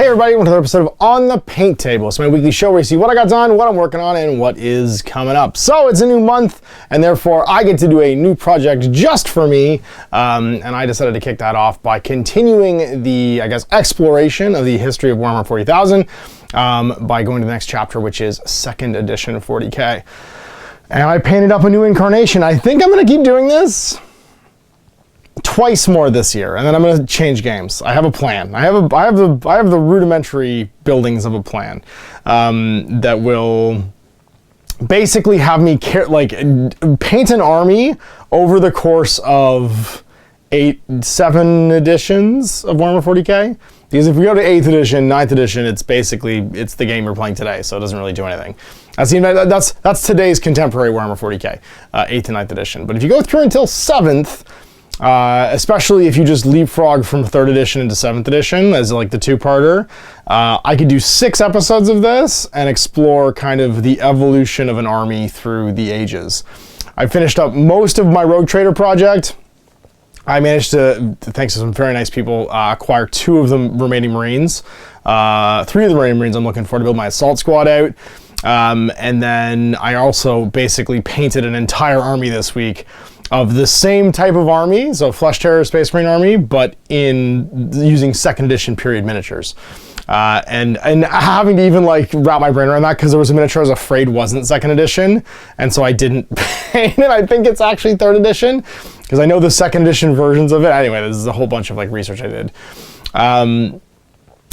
Hey everybody, welcome to another episode of On the Paint Table. It's my weekly show where you see what I got done, what I'm working on, and what is coming up. So it's a new month, and therefore I get to do a new project just for me, and I decided to kick that off by continuing the, exploration of the history of Warhammer 40,000 by going to the next chapter, which is 2nd edition 40k. And I painted up a new incarnation. I think I'm going to keep doing this twice more this year, and then I'm going to change games. I have a plan. I have the rudimentary buildings of a plan that will basically have me paint an army over the course of 7 editions of Warhammer 40k. Because if we go to 8th edition, 9th edition, it's the game you're playing today, so it doesn't really do anything. That's today's contemporary Warhammer 40k, 8th and 9th edition. But if you go through until 7th, especially if you just leapfrog from 3rd edition into 7th edition as like the two-parter, I could do 6 episodes of this and explore kind of the evolution of an army through the ages. I finished up most of my Rogue Trader project. I managed to, thanks to some very nice people, acquire 2 of the remaining Marines. 3 of the remaining Marines I'm looking for to build my assault squad out. And then I also basically painted an entire army this week of the same type of army, so Flesh Terror Space Marine army, but using 2nd edition period miniatures. And having to even wrap my brain around that, because there was a miniature I was afraid wasn't 2nd edition, and so I didn't paint it. I think it's actually 3rd edition, because I know the 2nd edition versions of it. Anyway, this is a whole bunch of research I did. And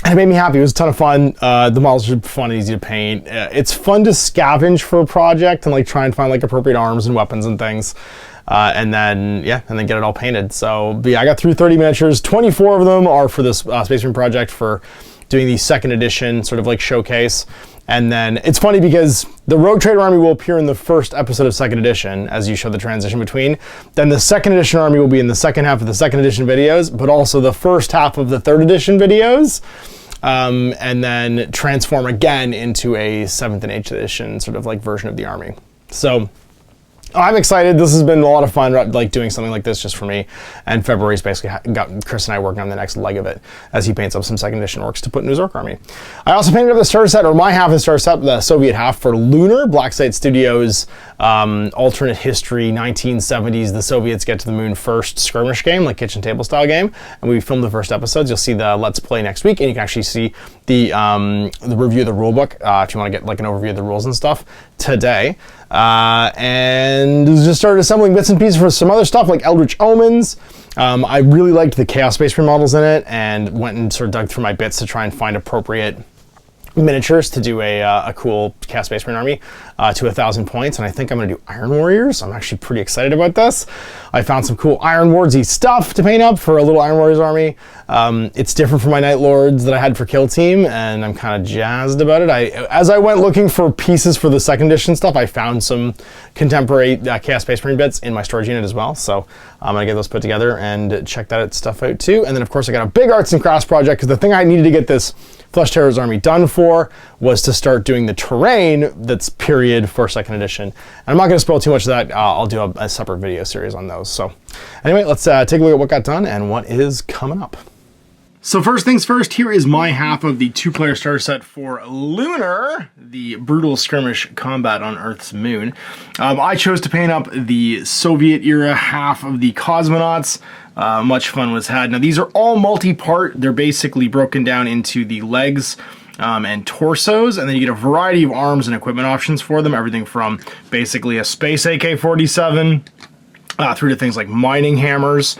it made me happy. It was a ton of fun. The models are fun and easy to paint. It's fun to scavenge for a project and try and find appropriate arms and weapons and things. And then get it all painted. So yeah, I got through 30 miniatures. 24 of them are for this Space Marine project for doing the 2nd edition sort of showcase. And then it's funny because the Rogue Trader army will appear in the first episode of 2nd edition as you show the transition between. Then the 2nd edition army will be in the second half of the 2nd edition videos, but also the first half of the 3rd edition videos. And then transform again into a 7th and 8th edition sort of version of the army. So I'm excited. This has been a lot of fun, doing something like this just for me. And February's basically got Chris and I working on the next leg of it as he paints up some 2nd edition orcs to put in his orc army. I also painted up the starter set, or my half of the starter set, the Soviet half for Lunar, Blacksite Studios, alternate history, 1970s, the Soviets get to the moon first skirmish game, kitchen table style game. And we filmed the first episodes. You'll see the Let's Play next week, and you can actually see the review of the rulebook if you want to get an overview of the rules and stuff today. And just started assembling bits and pieces for some other stuff like Eldritch Omens. I really liked the Chaos Space Marine models in it, and went and sort of dug through my bits to try and find appropriate miniatures to do a cool Chaos Space Marine army to 1,000 points, and I think I'm going to do Iron Warriors. I'm actually pretty excited about this. I found some cool Iron Wardsy stuff to paint up for a little Iron Warriors army. It's different from my Night Lords that I had for Kill Team, and I'm kind of jazzed about it. As I went looking for pieces for the 2nd edition stuff, I found some contemporary Chaos Space Marine bits in my storage unit as well, so I'm going to get those put together and check that stuff out too. And then of course I got a big arts and crafts project, because the thing I needed to get this Flesh Terror's army done for was to start doing the terrain that's period for 2nd edition. And I'm not going to spoil too much of that. I'll do a separate video series on those. So anyway, let's take a look at what got done and what is coming up. So first things first, here is my half of the 2-player starter set for Lunar, the brutal skirmish combat on Earth's moon. I chose to paint up the Soviet era half of the cosmonauts. Much fun was had. Now these are all multi-part. They're basically broken down into the legs and torsos, and then you get a variety of arms and equipment options for them. Everything from basically a space AK-47 through to things like mining hammers.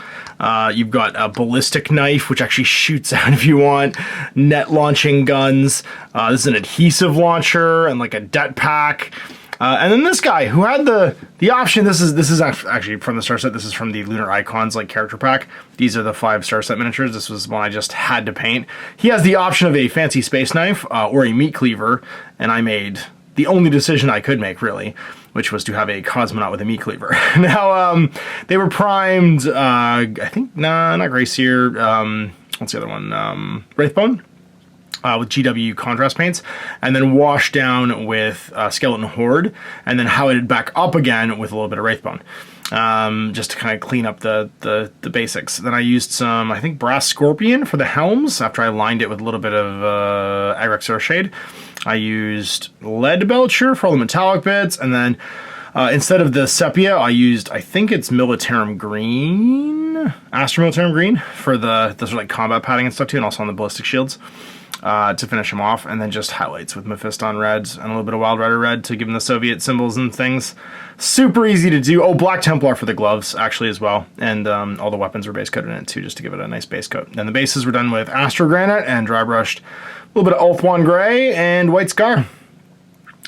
You've got a ballistic knife, which actually shoots out if you want, net launching guns. This is an adhesive launcher and a det pack. And then this guy who had the option, this is actually from the star set. This is from the Lunar Icons character pack. These are the 5 star set miniatures. This was one I just had to paint. He has the option of a fancy space knife or a meat cleaver, and I made the only decision I could make, really, which was to have a cosmonaut with a meat cleaver. Now, they were primed, I think, not Grey Seer, what's the other one? Wraithbone. with GW contrast paints, and then washed down with Skeleton Horde, and then highlighted back up again with a little bit of Wraithbone, just to kind of clean up the basics. Then I used some, I think, Brass Scorpion for the helms after I lined it with a little bit of Agrex Earthshade. I used Lead Belcher for all the metallic bits, and then instead of the Sepia, I used, I think it's Militarum Green, Astro Militarum Green, for the sort of like combat padding and stuff too, and also on the ballistic shields. To finish them off, and then just highlights with Mephiston Red and a little bit of Wild Rider Red to give them the Soviet symbols and things. Super easy to do. Oh, Black Templar for the gloves, actually, as well. And all the weapons were base coated in it, too, just to give it a nice base coat. Then the bases were done with Astro Granite and dry brushed a little bit of Ulthuan Gray and White Scar.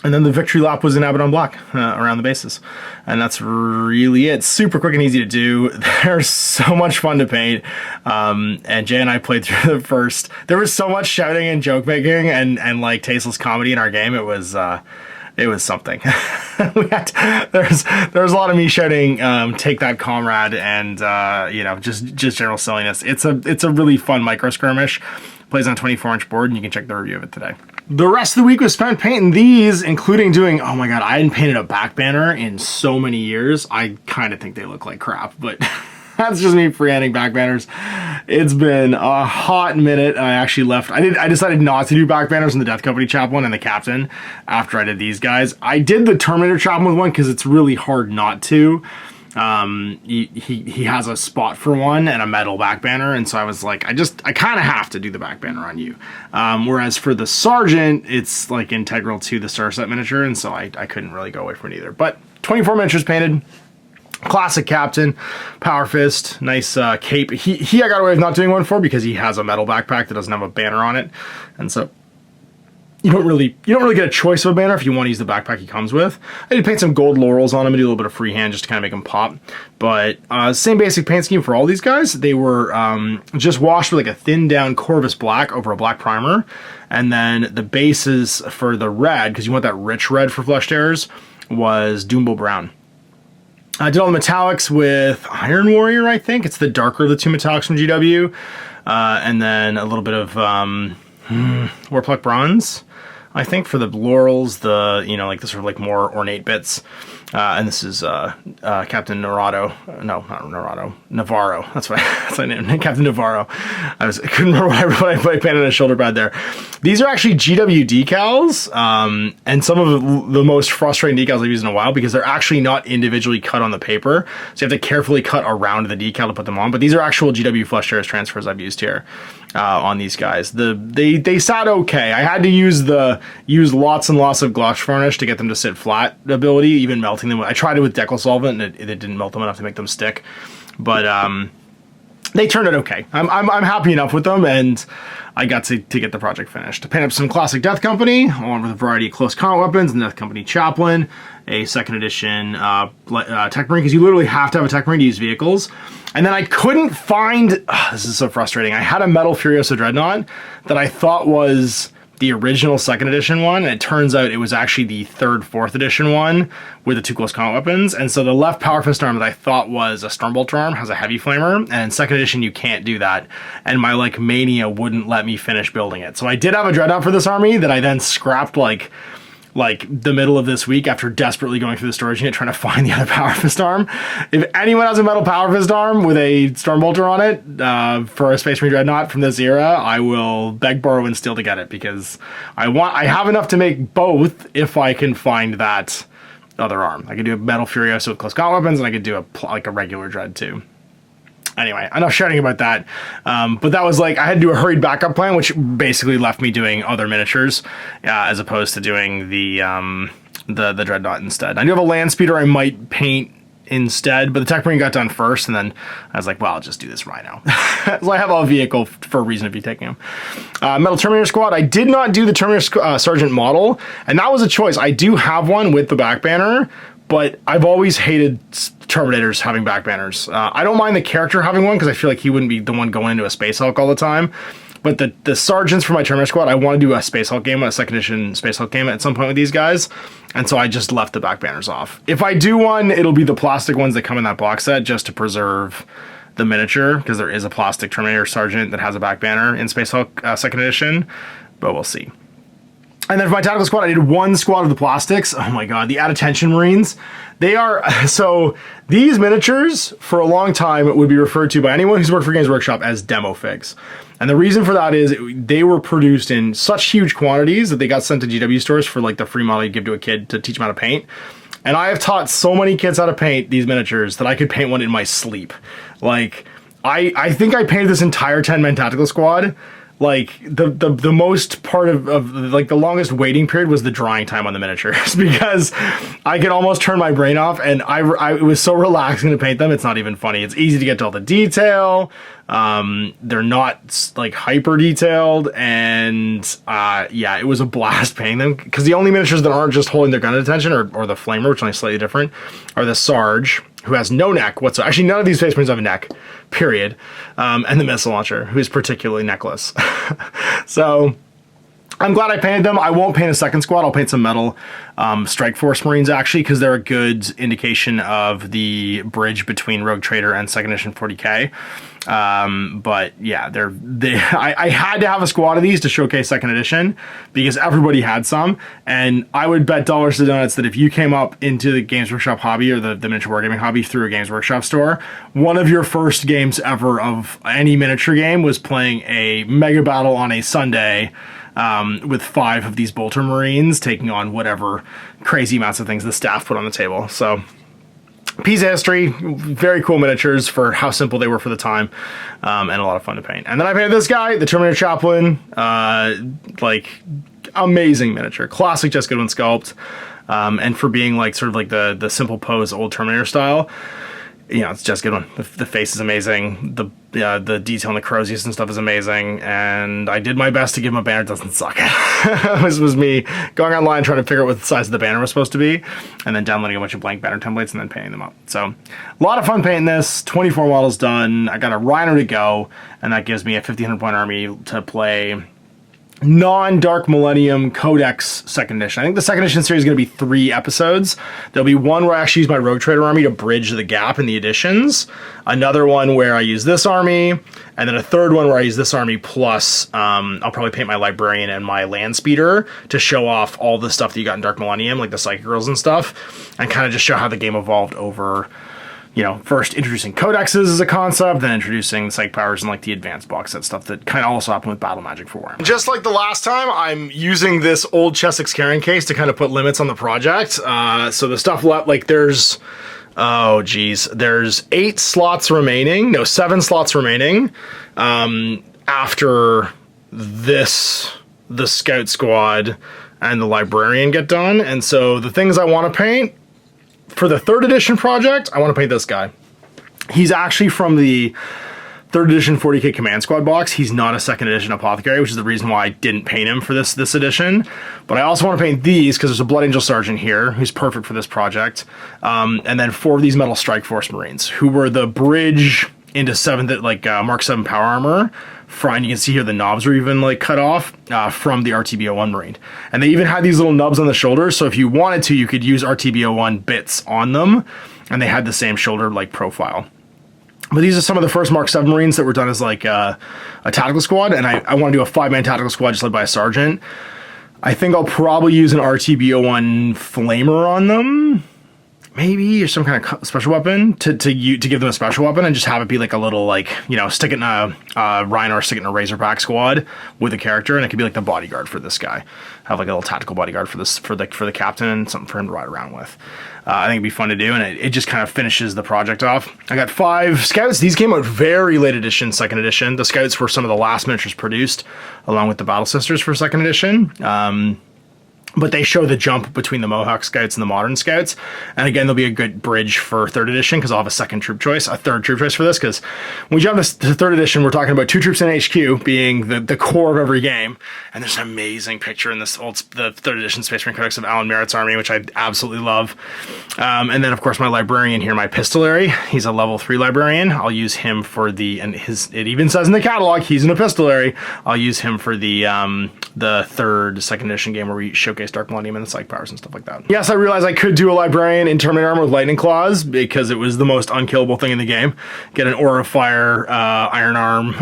And then the victory lap was in Abaddon Black around the bases. And that's really it. Super quick and easy to do. They're so much fun to paint. And Jay and I played through the first. There was so much shouting and joke making and like tasteless comedy in our game. It was something. There was a lot of me shouting, "Take that, comrade," and just general silliness. It's a really fun micro skirmish. Plays on a 24-inch board, and you can check the review of it today. The rest of the week was spent painting these, including doing, oh my god, I hadn't painted a back banner in so many years. I kind of think they look like crap, but that's just me freehanding back banners. It's been a hot minute. I actually left. I decided not to do back banners in the Death Company chaplain and the captain after I did these guys. I did the Terminator chaplain with one because it's really hard not to. He has a spot for one and a metal back banner, and so I was like, I kind of have to do the back banner on you. Whereas for the sergeant, it's like integral to the star set miniature, and so I couldn't really go away from it either. But 24 miniatures painted. Classic captain, power fist, nice cape. He I got away with not doing one for because he has a metal backpack that doesn't have a banner on it, and so you don't really get a choice of a banner if you want to use the backpack he comes with. I did paint some gold laurels on him and do a little bit of freehand just to kind of make them pop. But same basic paint scheme for all these guys. They were just washed with like a thin down Corvus black over a black primer, and then the bases for the red, because you want that rich red for flushed airs, was Doombull brown. I did all the metallics with Iron Warrior, I think. It's the darker of the two metallics from GW. And then a little bit of Warpluck Bronze, I think, for the laurels, the the sort of like more ornate bits. And this is Captain Navarro. No, not Navarro. Navarro. That's what I named him. Captain Navarro. I couldn't remember what I painted on his shoulder pad there. These are actually GW decals, and some of the most frustrating decals I've used in a while because they're actually not individually cut on the paper. So you have to carefully cut around the decal to put them on. But these are actual GW flush airs transfers I've used here. On these guys, they sat okay. I had to use lots and lots of gloss varnish to get them to sit flat ability, even melting them. I tried it with Decal solvent and it didn't melt them enough to make them stick, but they turned out okay. I'm happy enough with them, and I got to get the project finished. To paint up some classic Death Company, along with a variety of close combat weapons, and Death Company Chaplain, a second edition Tech Marine, because you literally have to have a Tech Marine to use vehicles. And then I couldn't find, this is so frustrating, I had a Metal Furiosa Dreadnought that I thought was the original second edition one, and it turns out it was actually the third, fourth edition one with the two close combat weapons. And so the left Power Fist arm that I thought was a Stormbolter arm has a heavy flamer, and in second edition you can't do that. And my mania wouldn't let me finish building it. So I did have a Dreadnought for this army that I then scrapped like the middle of this week after desperately going through the storage unit trying to find the other Power Fist arm. If anyone has a metal Power Fist arm with a Stormbolter on it for a Space Marine Dreadnought from this era, I will beg, borrow, and steal to get it, because I have enough to make both if I can find that other arm. I could do a Metal Furiosa with close combat weapons, and I could do a regular Dread too. Anyway, enough shouting about that. But that was I had to do a hurried backup plan, which basically left me doing other miniatures as opposed to doing the Dreadnought instead. I do have a Land Speeder I might paint instead, but the Tech Marine got done first, and then I was like, well, I'll just do this Rhino. So I have a vehicle for a reason to be taking them. Metal Terminator Squad. I did not do the Terminator Sergeant model, and that was a choice. I do have one with the back banner, but I've always hated Terminators having back banners. I don't mind the character having one because I feel like he wouldn't be the one going into a Space Hulk all the time. But the sergeants for my Terminator Squad, I want to do a Space Hulk game, a second edition Space Hulk game at some point with these guys. And so I just left the back banners off. If I do one, it'll be the plastic ones that come in that box set just to preserve the miniature, because there is a plastic Terminator Sergeant that has a back banner in Space Hulk second edition. but we'll see. And then for my tactical squad, I did one squad of the plastics. Oh my god, the At Attention Marines. They are, so these miniatures for a long time would be referred to by anyone who's worked for Games Workshop as demo figs. And the reason for that is they were produced in such huge quantities that they got sent to GW stores for like the free model you give to a kid to teach them how to paint. And I have taught so many kids how to paint these miniatures that I could paint one in my sleep. Like, I think I painted this entire 10-man tactical squad. Like, the most part of like the longest waiting period was the drying time on the miniatures because I could almost turn my brain off, and it was so relaxing to paint them. It's not even funny. It's easy to get to all the detail. They're not like hyper detailed, and yeah, it was a blast painting them because the only miniatures that aren't just holding their gun at attention or the flamer, which is only slightly different, are the Sarge, who has no neck whatsoever. Actually, none of these Space Marines have a neck, period. And the missile launcher, who is particularly neckless. So I'm glad I painted them. I won't paint a second squad. I'll paint some metal Strike Force Marines, actually, because they're a good indication of the bridge between Rogue Trader and 2nd Edition 40K. But yeah, I had to have a squad of these to showcase 2nd Edition because everybody had some, and I would bet dollars to donuts that if you came up into the Games Workshop hobby or the miniature wargaming hobby through a Games Workshop store, one of your first games ever of any miniature game was playing a mega battle on a Sunday with 5 of these Bolter Marines taking on whatever crazy amounts of things the staff put on the table. So piece of history, very cool miniatures for how simple they were for the time, and a lot of fun to paint. And then I painted this guy, the Terminator Chaplain, like amazing miniature, classic Just Goodwin sculpt, and for being like sort of like the simple pose old Terminator style, you know, it's just good one. The face is amazing. The detail on the Crozius and stuff is amazing. And I did my best to give him a banner that doesn't suck. This was me going online trying to figure out what the size of the banner was supposed to be, and then downloading a bunch of blank banner templates and then painting them up. So a lot of fun painting this. 24 models done. I got a Rhino to go, and that gives me a 1,500 point army to play non-Dark Millennium Codex 2nd Edition. I think the 2nd Edition series is going to be 3 episodes. There'll be one where I actually use my Rogue Trader army to bridge the gap in the editions, another one where I use this army, and then a third one where I use this army plus I'll probably paint my Librarian and my Land Speeder to show off all the stuff that you got in Dark Millennium, like the Psychic Girls and stuff, and kind of just show how the game evolved over, you know, first introducing codexes as a concept, then introducing psych powers and like the advanced box set stuff that kind of also happened with Battle Magic for Warhammer. Just like the last time, I'm using this old Chessex carrying case to kind of put limits on the project. So the stuff left, like there's 8 slots remaining, no, 7 slots remaining after this, the Scout Squad and the Librarian get done. And so the things I want to paint for the 3rd edition project, I want to paint this guy. He's actually from the 3rd edition 40k Command Squad box. He's not a 2nd edition Apothecary, which is the reason why I didn't paint him for this edition. But I also want to paint these because there's a Blood Angel Sergeant here who's perfect for this project. And then 4 of these Metal Strike Force Marines who were the bridge into 7th, like Mark 7 power armor. And you can see here the knobs were even like cut off from the RTB-01 Marine. And they even had these little nubs on the shoulders, so if you wanted to, you could use RTB-01 bits on them, and they had the same shoulder like profile. But these are some of the first Mark 7 Marines that were done as like a tactical squad, and I want to do a 5-man tactical squad just led by a sergeant. I think I'll probably use an RTB-01 flamer on them, maybe, or some kind of special weapon to give them a special weapon, and just have it be like a little, like, you know, stick it in a Rhino or stick it in a Razorback squad with a character, and it could be like the bodyguard for this guy. Have like a little tactical bodyguard for the captain, and something for him to ride around with. I think it'd be fun to do, and it just kind of finishes the project off. I got 5 Scouts. These came out very late edition, 2nd edition. The Scouts were some of the last miniatures produced, along with the Battle Sisters for 2nd edition. But they show the jump between the Mohawk Scouts and the modern Scouts. And again, there'll be a good bridge for 3rd edition because I'll have a 2nd troop choice, a 3rd troop choice for this. Because when we jump to 3rd edition, we're talking about 2 troops in HQ being the core of every game. And there's an amazing picture in the 3rd edition Space Marine Codex of Alan Merritt's army, which I absolutely love. And then, of course, my Librarian here, my Epistolary. He's a level 3 Librarian. I'll use him for it even says in the catalog, he's an Epistolary. I'll use him for the the third second edition game where we showcase Dark Millennium and the psych powers and stuff like that. Yes, I realized I could do a librarian in Terminator armor with lightning claws because it was the most unkillable thing in the game. Get an aura of fire, iron arm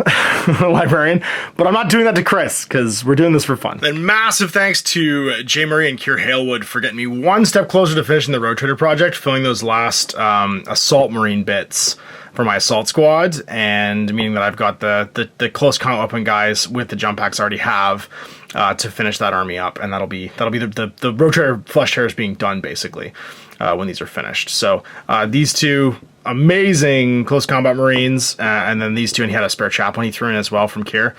librarian, but I'm not doing that to Chris because we're doing this for fun. Then massive thanks to J. Murray and Kier Halewood for getting me one step closer to finishing the Rotator project, filling those last assault marine bits for my assault squad, and meaning that I've got the close combat weapon guys with the jump packs I already have to finish that army up, and that'll be the Rotator Flesh Tearers being done basically when these are finished. So these two amazing close combat marines, and then these two, and he had a spare chaplain he threw in as well from Kier.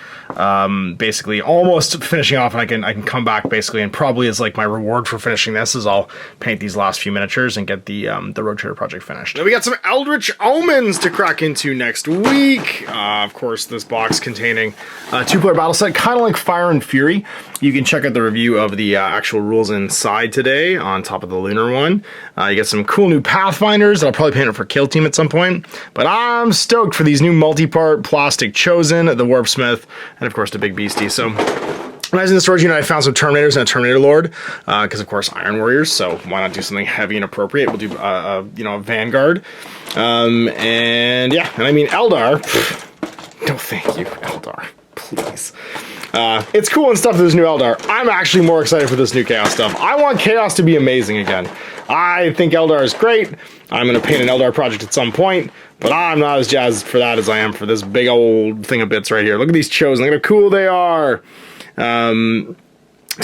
Basically almost finishing off, and I can come back basically, and probably as like my reward for finishing this is I'll paint these last few miniatures and get the Rotator project finished. Now we got some Eldritch Omens to crack into next week. Of course, this box containing a 2-player battle set, kind of like Fire and Fury. You can check out the review of the actual rules inside today on top of the Lunar one. You get some cool new Pathfinders that I'll probably paint it for Kill Team at some point. But I'm stoked for these new multi-part plastic Chosen, the Warpsmith, and of course the Big Beastie. So when I was in the storage unit, I found some Terminators and a Terminator Lord, because of course Iron Warriors, so why not do something heavy and appropriate? We'll do a Vanguard. And yeah, and I mean Eldar, no thank you, Eldar, please. It's cool and stuff, this new Eldar. I'm actually more excited for this new Chaos stuff. I want Chaos to be amazing again. I think Eldar is great. I'm going to paint an Eldar project at some point, but I'm not as jazzed for that as I am for this big old thing of bits right here. Look at these Chosen, look how cool they are. Tons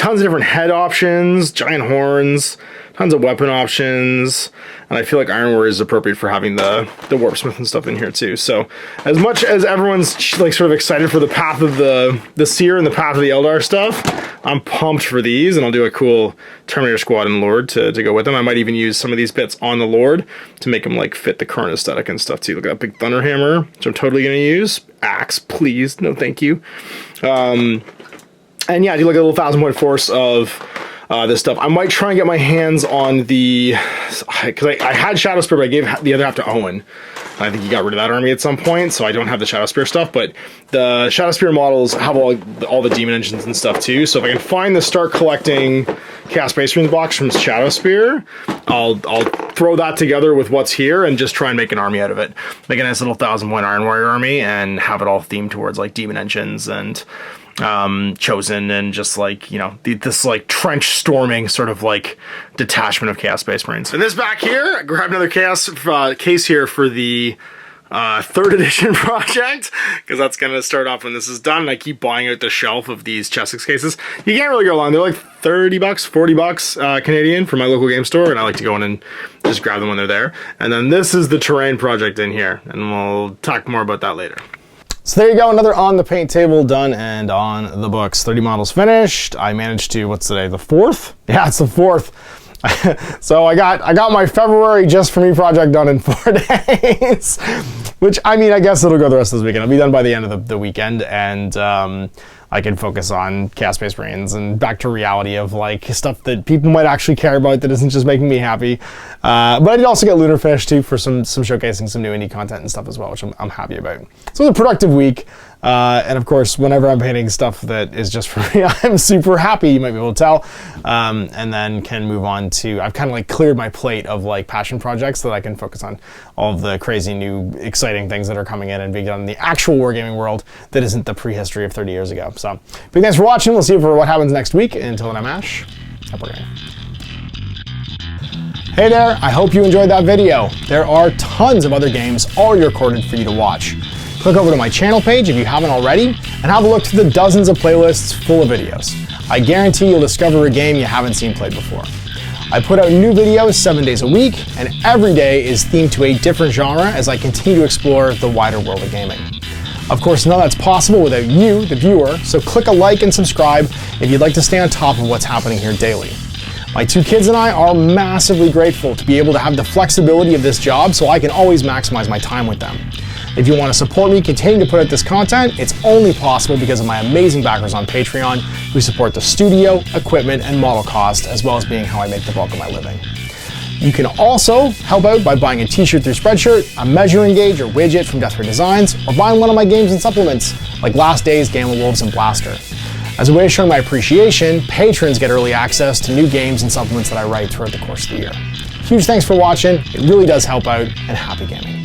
of different head options, giant horns, tons of weapon options, and I feel like Iron Warrior is appropriate for having the Warpsmith and stuff in here too. So as much as everyone's like sort of excited for the path of the Seer and the path of the Eldar stuff, I'm pumped for these, and I'll do a cool Terminator Squad and Lord to go with them. I might even use some of these bits on the Lord to make them like fit the current aesthetic and stuff too. Look at that big Thunder Hammer, which I'm totally going to use. Axe, please, no thank you. And yeah, I do like a little 1,000-point force of this stuff. I might try and get my hands on the, because I had Shadow Spear, but I gave the other half to Owen. I think he got rid of that army at some point, so I don't have the Shadow Spear stuff, but the Shadow Spear models have all the demon engines and stuff too, so if I can find the start collecting Chaos Space Marines box from Shadow Spear, I'll throw that together with what's here and just try and make an army out of it. Make a nice little 1,000-point Iron Warrior army and have it all themed towards like demon engines and Chosen, and just like, you know, this like trench storming sort of like detachment of Chaos Space Marines. And this back here, I grabbed another Chaos case here for the 3rd edition project, because that's going to start off when this is done. And I keep buying out the shelf of these Chessex cases. You can't really go wrong. They're like 30 bucks, 40 bucks Canadian from my local game store, and I like to go in and just grab them when they're there. And then this is the terrain project in here, and we'll talk more about that later. So there you go, another on the paint table done and on the books. 30 models finished. I managed to, what's today, the 4th? Yeah, it's the 4th. So I got my February Just For Me project done in 4 days, which, I mean, I guess it'll go the rest of this weekend. It'll be done by the end of the weekend, and I can focus on Chaos Space Marines and back to reality of like stuff that people might actually care about that isn't just making me happy. But I did also get Lunar finished too for some showcasing some new indie content and stuff as well, which I'm happy about. So it was a productive week. And of course, whenever I'm painting stuff that is just for me, I'm super happy, you might be able to tell. And then can move on to, I've kind of like cleared my plate of like passion projects so that I can focus on all of the crazy new exciting things that are coming in and being done in the actual wargaming world that isn't the prehistory of 30 years ago. So big thanks for watching. We'll see you for what happens next week. Until then, I'm Ash. Happy wargaming. Hey there, I hope you enjoyed that video. There are tons of other games already recorded for you to watch. Click over to my channel page if you haven't already, and have a look through the dozens of playlists full of videos. I guarantee you'll discover a game you haven't seen played before. I put out new videos 7 days a week, and every day is themed to a different genre as I continue to explore the wider world of gaming. Of course, none of that's possible without you, the viewer, so click a like and subscribe if you'd like to stay on top of what's happening here daily. My 2 kids and I are massively grateful to be able to have the flexibility of this job so I can always maximize my time with them. If you want to support me continue to put out this content, it's only possible because of my amazing backers on Patreon who support the studio, equipment, and model cost, as well as being how I make the bulk of my living. You can also help out by buying a t-shirt through Spreadshirt, a measuring gauge or widget from Death Ray Designs, or buying one of my games and supplements like Last Days, Gamma Wolves, and Blaster. As a way of showing my appreciation, patrons get early access to new games and supplements that I write throughout the course of the year. Huge thanks for watching, it really does help out, and happy gaming.